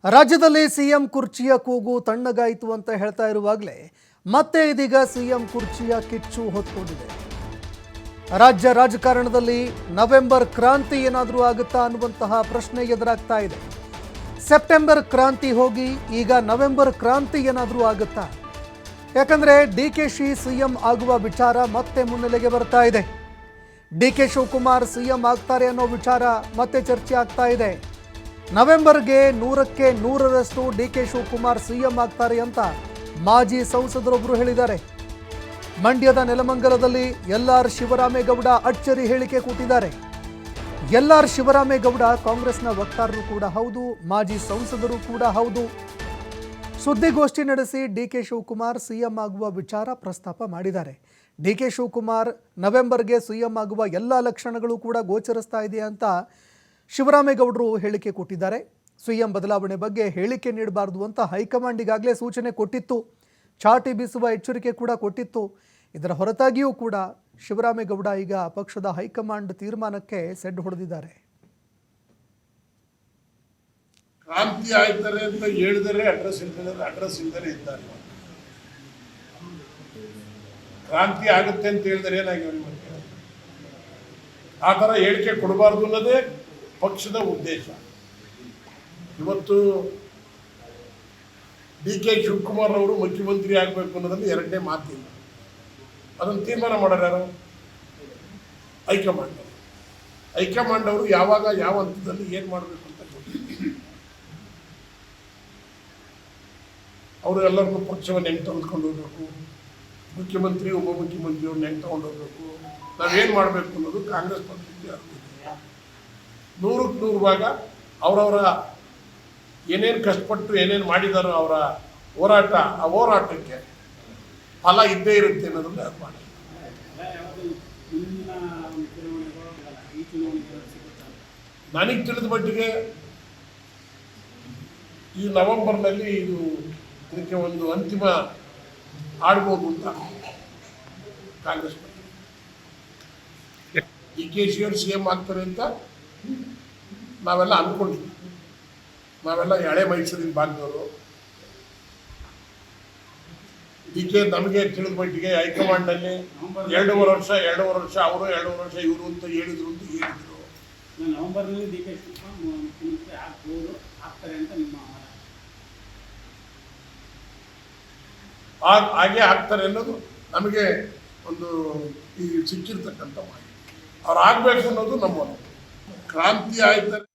ರಾಜ್ಯದಲ್ಲಿ ಸಿಎಂ ಕುರ್ಚಿಯ ಕೂಗು ತಣ್ಣಗಾಯಿತು ಅಂತ ಹೇಳ್ತಾ ಇರುವಾಗಲೇ ಮತ್ತೆ ಇದೀಗ ಸಿಎಂ ಕುರ್ಚಿಯ ಕಿಚ್ಚು ಹೊತ್ಕೊಂಡಿದೆ. ರಾಜ್ಯ ರಾಜಕಾರಣದಲ್ಲಿ ನವೆಂಬರ್ ಕ್ರಾಂತಿ ಏನಾದರೂ ಆಗುತ್ತಾ ಅನ್ನುವಂತಹ ಪ್ರಶ್ನೆ ಎದುರಾಗ್ತಾ ಇದೆ. ಸೆಪ್ಟೆಂಬರ್ ಕ್ರಾಂತಿ ಹೋಗಿ ಈಗ ನವೆಂಬರ್ ಕ್ರಾಂತಿ ಏನಾದರೂ ಆಗುತ್ತಾ? ಯಾಕಂದ್ರೆ ಡಿಕೆಶಿ ಸಿಎಂ ಆಗುವ ವಿಚಾರ ಮತ್ತೆ ಮುನ್ನೆಲೆಗೆ ಬರ್ತಾ ಇದೆ. ಡಿಕೆ ಶಿವಕುಮಾರ್ ಸಿಎಂ ಆಗ್ತಾರೆ ಅನ್ನೋ ವಿಚಾರ ಮತ್ತೆ ಚರ್ಚೆ ಆಗ್ತಾ ಇದೆ. ನವೆಂಬರ್ಗೆ 100ಕ್ಕೆ 100ರಷ್ಟು ಡಿಕೆ ಶಿವಕುಮಾರ್ ಸಿಎಂ ಆಗ್ತಾರೆ ಅಂತ ಮಾಜಿ ಸಂಸದರೊಬ್ಬರು ಹೇಳಿದ್ದಾರೆ. ಮಂಡ್ಯದ ನೆಲಮಂಗಲದಲ್ಲಿ ಎಲ್ಆರ್ ಶಿವರಾಮೇಗೌಡ ಅಚ್ಚರಿ ಹೇಳಿಕೆ ಕೊಟ್ಟಿದ್ದಾರೆ. ಎಲ್ಆರ್ ಶಿವರಾಮೇಗೌಡ ಕಾಂಗ್ರೆಸ್ನ ವಕ್ತಾರರು ಕೂಡ ಹೌದು, ಮಾಜಿ ಸಂಸದರು ಕೂಡ ಹೌದು. ಸುದ್ದಿಗೋಷ್ಠಿ ನಡೆಸಿ ಡಿಕೆ ಶಿವಕುಮಾರ್ ಸಿಎಂ ಆಗುವ ವಿಚಾರ ಪ್ರಸ್ತಾಪ ಮಾಡಿದ್ದಾರೆ. ಡಿಕೆ ಶಿವಕುಮಾರ್ ನವೆಂಬರ್ಗೆ ಸಿಎಂ ಆಗುವ ಎಲ್ಲ ಲಕ್ಷಣಗಳು ಕೂಡ ಗೋಚರಿಸ್ತಾ ಇದೆ ಅಂತ ಶಿವರಾಮೇಗೌಡರು ಹೇಳಿಕೆ ಕೊಟ್ಟಿದ್ದಾರೆ. ಸಿಎಂ ಬದಲಾವಣೆ ಬಗ್ಗೆ ಹೇಳಿಕೆ ನೀಡಬಾರದು ಅಂತ ಹೈಕಮಾಂಡ್ ಈಗಾಗಲೇ ಸೂಚನೆ ಕೊಟ್ಟಿತ್ತು, ಚಾಟಿ ಬೀಸುವ ಎಚ್ಚರಿಕೆ ಕೂಡ ಕೊಟ್ಟಿತ್ತು. ಇದರ ಹೊರತಾಗಿಯೂ ಕೂಡ ಶಿವರಾಮೇಗೌಡ ಈಗ ಪಕ್ಷದ ಹೈಕಮಾಂಡ್ ತೀರ್ಮಾನಕ್ಕೆ ಸೆಡ್ ಹೊಡೆದಿದ್ದಾರೆ. ಕ್ರಾಂತಿ ಆಯ್ತಾರೆ ಅಂತ ಹೇಳಿದರೆ ಅಡ್ರೆಸ್ ಇಲ್ಲದೆ ಇದ್ದಾರೆ. ಕ್ರಾಂತಿ ಆಗುತ್ತೆ ಅಂತ ಹೇಳಿದರೆ ಏನಾಗಿದೆ? ಆ ಥರ ಹೇಳಿಕೆ ಕೊಡಬಾರ್ದು ಅನ್ನೋದೇ ಪಕ್ಷದ ಉದ್ದೇಶ. ಇವತ್ತು ಡಿಕೆ ಶಿವಕುಮಾರ್ ಅವರು ಮುಖ್ಯಮಂತ್ರಿ ಆಗಬೇಕು ಅನ್ನೋದ್ರಲ್ಲಿ ಎರಡನೇ ಮಾತಿಲ್ಲ. ಅದನ್ನು ತೀರ್ಮಾನ ಮಾಡೋರು ಯಾರು? ಹೈಕಮಾಂಡ್. ಹೈಕಮಾಂಡ್ ಅವರು ಯಾವಾಗ ಯಾವ ಹಂತದಲ್ಲಿ ಏನು ಮಾಡಬೇಕು ಅಂತ ಗೊತ್ತಿಲ್ಲ. ಅವರು ಎಲ್ಲರನ್ನೂ ಪಕ್ಷವನ್ನು ಹೆಂಗೆ ತೆಗೆದುಕೊಂಡು ಹೋಗ್ಬೇಕು, ಮುಖ್ಯಮಂತ್ರಿ ಉಪಮುಖ್ಯಮಂತ್ರಿಯವ್ರನ್ನ ಹೆಂಗೆ ತಗೊಂಡು ಹೋಗ್ಬೇಕು, ನಾವೇನು ಮಾಡಬೇಕು ಅನ್ನೋದು ಕಾಂಗ್ರೆಸ್ ಪಕ್ಷಕ್ಕೆ ಆಗ್ತಿದೆ. 100ಕ್ಕೆ 100 ಭಾಗ ಅವರವರ ಏನೇನು ಕಷ್ಟಪಟ್ಟು ಏನೇನು ಮಾಡಿದಾರೋ ಅವರ ಹೋರಾಟ, ಆ ಹೋರಾಟಕ್ಕೆ ಫಲ ಇದ್ದೇ ಇರುತ್ತೆ ಅನ್ನೋದನ್ನ ಅದು ಮಾಡಿ. ನನಗೆ ತಿಳಿದ ಮಟ್ಟಿಗೆ ಈ ನವೆಂಬರ್ನಲ್ಲಿ ಇದಕ್ಕೆ ಒಂದು ಅಂತಿಮ ಆಡ್ಬೋದು ಅಂತ ಕಾಂಗ್ರೆಸ್ ಪಕ್ಷ. ಡಿಕೆಶಿ ಅವರು ಸಿಎಂ ಆಗ್ತಾರೆ ಅಂತ ನಾವೆಲ್ಲ ಅಂದ್ಕೊಂಡಿದ್ವಿ. ನಾವೆಲ್ಲ ಹಳೆ ಮೈಸೂರಿನ ಭಾಗದವರು. ಡಿಕೆ ನಮಗೆ ತಿಳಿದ ಮಟ್ಟಿಗೆ ಹೈಕಮಾಂಡಲ್ಲಿ 2.5 ವರ್ಷ ಅವರು 2.5 ವರ್ಷ ಇವರು ಅಂತ ಹೇಳಿದ್ರು. ನವೆಂಬರ್ನಲ್ಲಿ ಡಿಕೆ ಶಿವಕುಮಾರ್ ಮುಖ್ಯಮಂತ್ರಿ ಆಗ್ತಾರೆ ಅಂತ ನಿಮ್ಮ ಹಾಗೆ ಆಗ್ತಾರೆ ಅನ್ನೋದು ನಮಗೆ ಒಂದು ಈ ಸಿಕ್ಕಿರ್ತಕ್ಕಂಥ ಮಾಹಿತಿ. ಅವ್ರು ಆಗಬೇಕು ಅನ್ನೋದು ನಮ್ಮ ಕ್ರಾಂತಿ ಆಯ್ತಾರೆ.